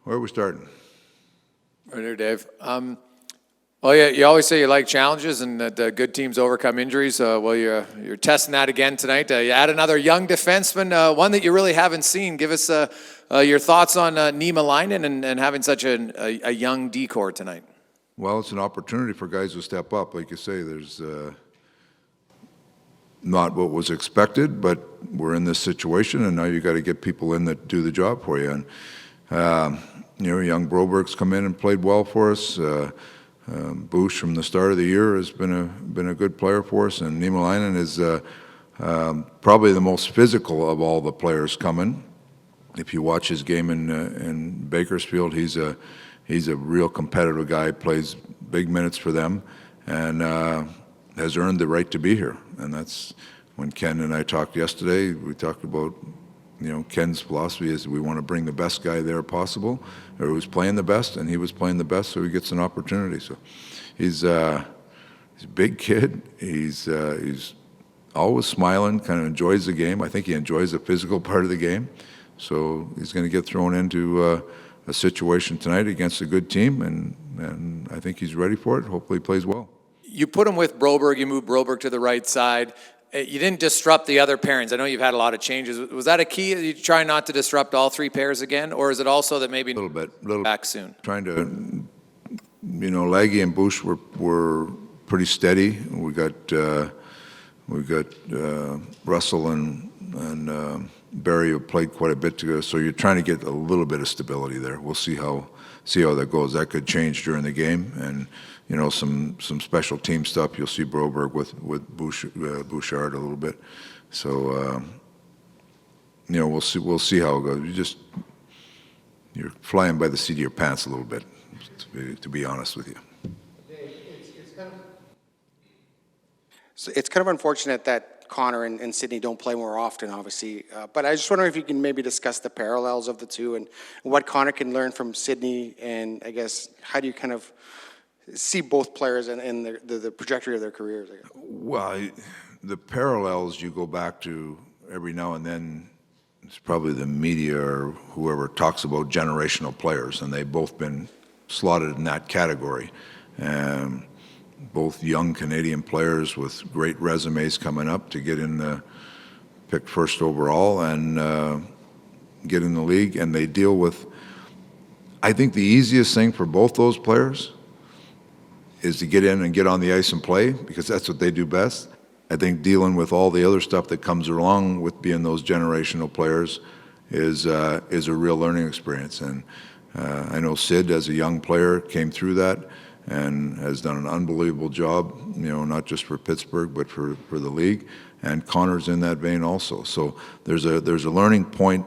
Where are we starting? Right here, Dave. Well, yeah, you always say you like challenges and that good teams overcome injuries. Well, you're testing that again tonight. You add another young defenseman, one that you really haven't seen. Give us your thoughts on Nima Leinen and having such a young D-core tonight. Well, it's an opportunity for guys to step up. Like you say, there's not what was expected, but we're in this situation, and now you got to get people in that do the job for you. And young Broberg's come in and played well for us. Bush from the start of the year has been a good player for us, and Nima Leinen is probably the most physical of all the players coming. If you watch his game in Bakersfield, he's a real competitive guy. Plays big minutes for them, and has earned the right to be here. And that's when Ken and I talked yesterday. We talked about Ken's philosophy is we want to bring the best guy there possible, or who's playing the best, and he was playing the best, so he gets an opportunity. So he's a big kid. He's always smiling, kind of enjoys the game. I think he enjoys the physical part of the game. So he's going to get thrown into a situation tonight against a good team, and I think he's ready for it. Hopefully he plays well. You put him with Broberg. You moved Broberg to the right side. You didn't disrupt the other pairings. I know you've had a lot of changes. Was that a key? You try not to disrupt all three pairs again, or is it also that maybe a little back soon? Trying to, Laggy and Bush were pretty steady. We got Russell and Barry have played quite a bit together. So you're trying to get a little bit of stability there. We'll see how that goes. That could change during the game, and some special team stuff. You'll see Broberg with Bouchard a little bit. So we'll see how it goes. You're flying by the seat of your pants a little bit, to be honest with you. It's kind of unfortunate that Connor and Sidney don't play more often, obviously. But I was just wondering if you can maybe discuss the parallels of the two and what Connor can learn from Sidney, and I guess how do you kind of see both players and the trajectory of their careers? I guess. Well, the parallels you go back to every now and then. It's probably the media or whoever talks about generational players, and they've both been slotted in that category. Both young Canadian players with great resumes coming up to get in the picked first overall and get in the league, and they deal with. I think the easiest thing for both those players is to get in and get on the ice and play, because that's what they do best. I think dealing with all the other stuff that comes along with being those generational players is a real learning experience. And I know Sid, as a young player, came through that and has done an unbelievable job, not just for Pittsburgh, but for the league. And Connor's in that vein also. So there's a learning point,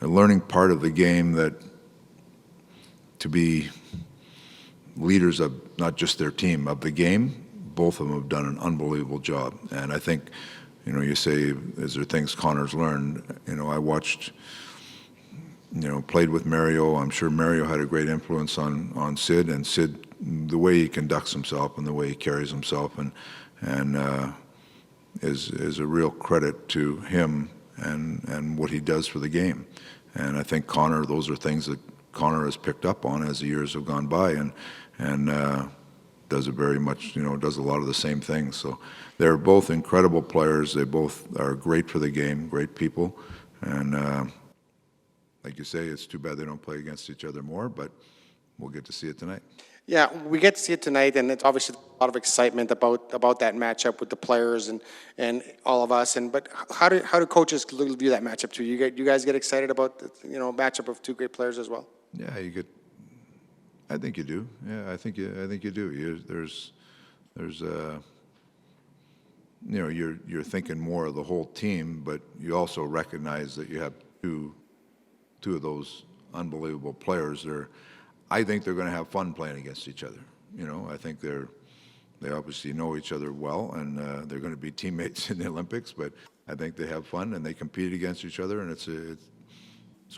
a learning part of the game that to be leaders of not just their team, of the game, both of them have done an unbelievable job. And I think, you say, is there things Connor's learned? I watched, played with Mario. I'm sure Mario had a great influence on Sid, and Sid, the way he conducts himself and the way he carries himself, and is a real credit to him and what he does for the game. And I think Connor, those are things that Connor has picked up on as the years have gone by, and does it very much, does a lot of the same things. So they're both incredible players. They both are great for the game, great people. And like you say, it's too bad they don't play against each other more, but we'll get to see it tonight. Yeah, we get to see it tonight, and it's obviously a lot of excitement about that matchup with the players and all of us. But how do coaches view that matchup too? You guys get excited about matchup of two great players as well? Yeah, I think you do. Yeah, I think you do. There's you're thinking more of the whole team, but you also recognize that you have two of those unbelievable players. I think they're going to have fun playing against each other. I think they obviously know each other well, and they're going to be teammates in the Olympics. But I think they have fun and they compete against each other, and it's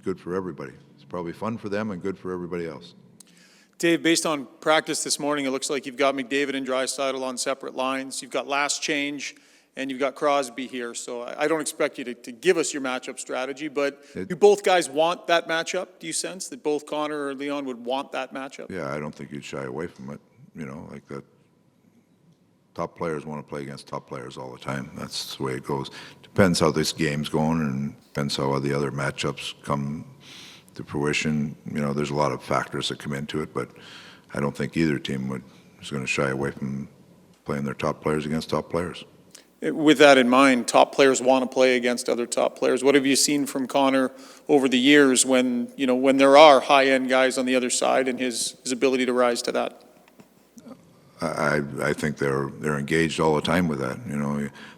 good for everybody. It's probably fun for them and good for everybody else. Dave, based on practice this morning, it looks like you've got McDavid and Draisaitl on separate lines. You've got last change and you've got Crosby here, so I don't expect you to give us your matchup strategy, but do both guys want that matchup? Do you sense that both Connor or Leon would want that matchup? Yeah, I don't think you'd shy away from it, like that. Top players want to play against top players all the time. That's the way it goes. Depends how this game's going and depends how the other matchups come to fruition. There's a lot of factors that come into it, but I don't think either team is going to shy away from playing their top players against top players. With that in mind, top players want to play against other top players. What have you seen from Connor over the years when there are high-end guys on the other side and his ability to rise to that? I think they're engaged all the time with that.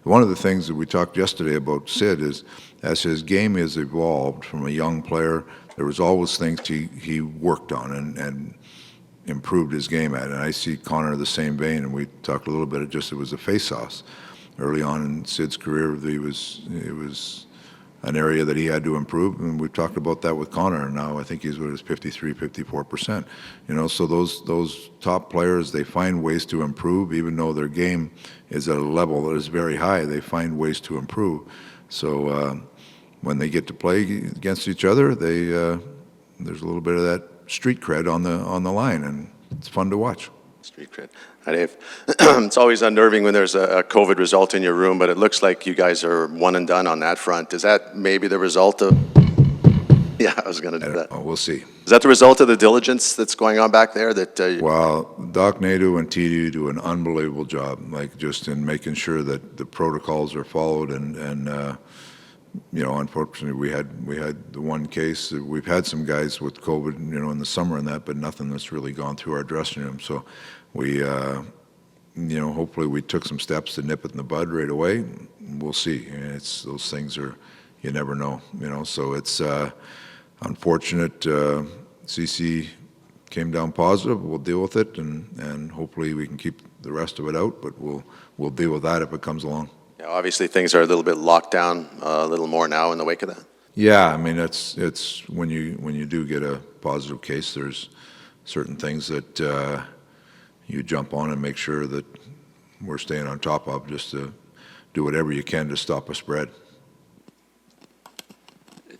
One of the things that we talked yesterday about Sid is, as his game has evolved from a young player, there was always things he worked on and improved his game at. And I see Connor the same vein, and we talked a little bit. It was a face-offs early on in Sid's career. It was an area that he had to improve, and we've talked about that with Connor. And now I think he's 53, 54%. So those top players, they find ways to improve, even though their game is at a level that is very high. They find ways to improve. So when they get to play against each other, there's a little bit of that street cred on the line, and it's fun to watch. Street cred. Hi, Dave. It's always unnerving when there's a COVID result in your room, but it looks like you guys are one and done on that front. Is that maybe the result of... Yeah, I was going to do that. We'll see. Is that the result of the diligence that's going on back there? Well, Doc Nadeau and TD do an unbelievable job, just in making sure that the protocols are followed, and unfortunately, we had the one case. We've had some guys with COVID, in the summer and that, but nothing that's really gone through our dressing room. So we, hopefully we took some steps to nip it in the bud right away. We'll see. It's those things you never know, So it's unfortunate. CC came down positive. We'll deal with it, and hopefully we can keep the rest of it out. But we'll deal with that if it comes along. Yeah, obviously, things are a little bit locked down a little more now in the wake of that. Yeah, I mean, it's when you do get a positive case, there's certain things that you jump on and make sure that we're staying on top of, just to do whatever you can to stop a spread.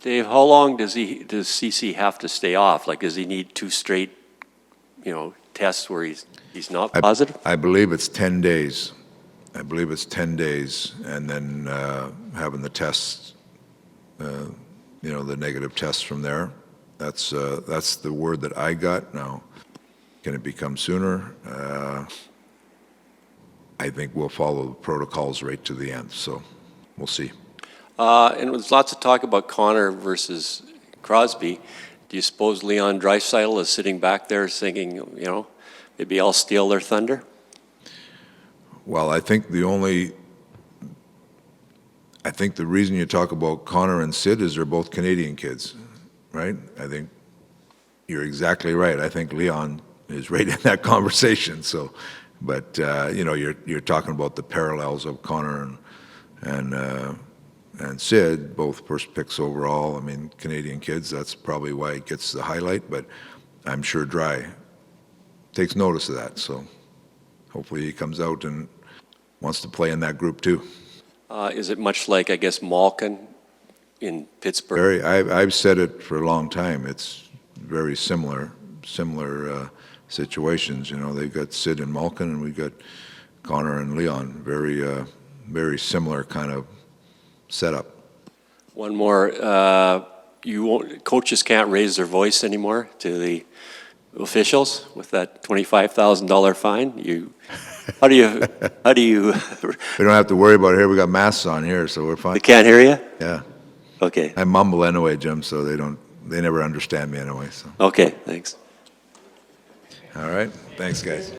Dave, how long does CC have to stay off? Does he need 2 straight, tests where he's not positive? I believe it's 10 days. And then having the tests, the negative tests from there. That's the word that I got. Now, can it become sooner? I think we'll follow the protocols right to the end. So we'll see. And there's lots of talk about Connor versus Crosby. Do you suppose Leon Draisaitl is sitting back there thinking, maybe I'll steal their thunder? Well, I think the reason you talk about Connor and Sid is they're both Canadian kids, right? I think you're exactly right. I think Leon is right in that conversation. So, but you're talking about the parallels of Connor and Sid, both first picks overall. I mean, Canadian kids. That's probably why it gets the highlight. But I'm sure Dry takes notice of that. So. Hopefully he comes out and wants to play in that group too. Is it much like, I guess, Malkin in Pittsburgh? I've said it for a long time. It's very similar situations. They've got Sid and Malkin, and we've got Connor and Leon. Very similar kind of setup. One more. Coaches can't raise their voice anymore to the officials with that $25,000 fine. How do you? We don't have to worry about it here. We got masks on here, so we're fine. They can't hear you? Yeah. Okay. I mumble anyway, Jim, so they never understand me anyway. So. Okay, thanks. All right. Thanks, guys.